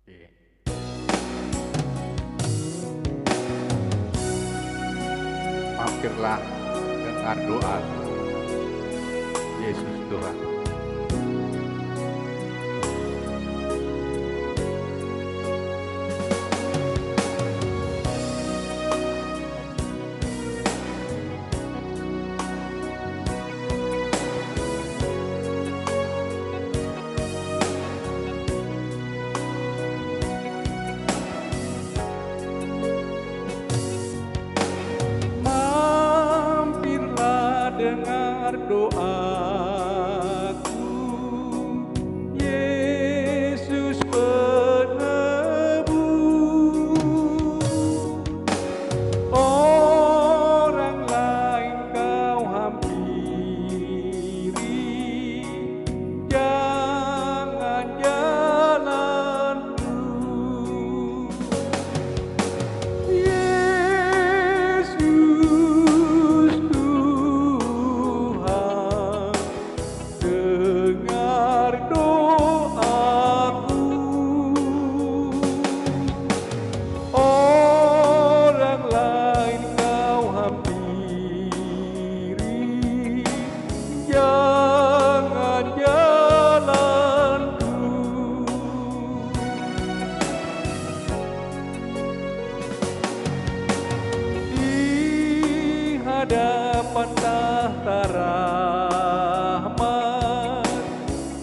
Oke. Mampirlah dengan doa Yesus Tuhan. Mampirlah dengar doaku, Yesus penebus. Orang lain kau hampiri, jangan jalan terus. Yesus Tuhan, dengar doaku. Orang lain kau hampiri, jangan jalan terus. Di hadapan tahta rahmat,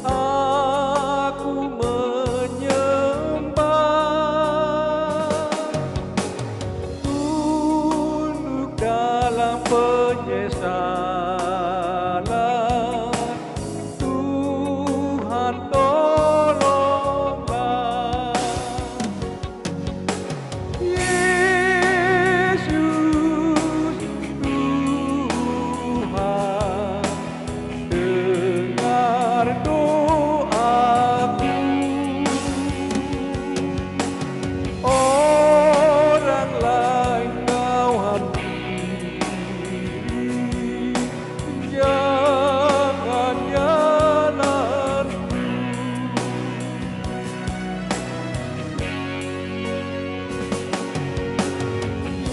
aku menyembah, tunduk dalam penyesalan. Tuhan tolonglah. Yesus Tuhan, dengar doaku. Orang lain kau hampiri, jangan jalan terus.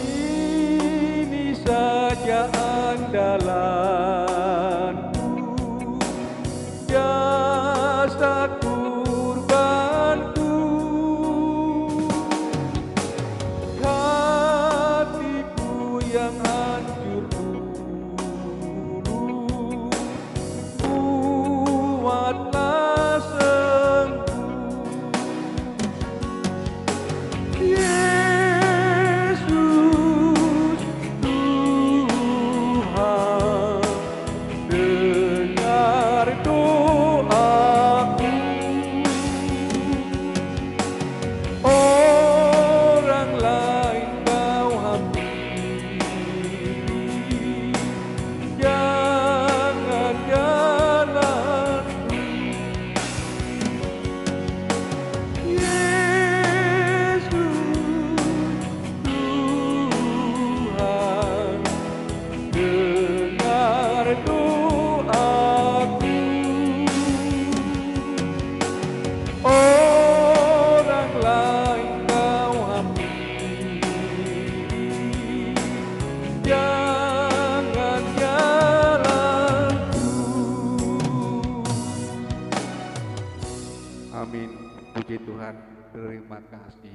Ini saja andalanku, jasa kurbanku. Hatiku yang hancur dulu, buatlah sembuh. Yesus Tuhan, dengar doaku. Orang lain kau hampiri, jangan jalan terus. Yesus Tuhan, dengar doaku. Orang lain kau hampiri, jangan jalan terus. Amin. Puji Tuhan. Terima kasih.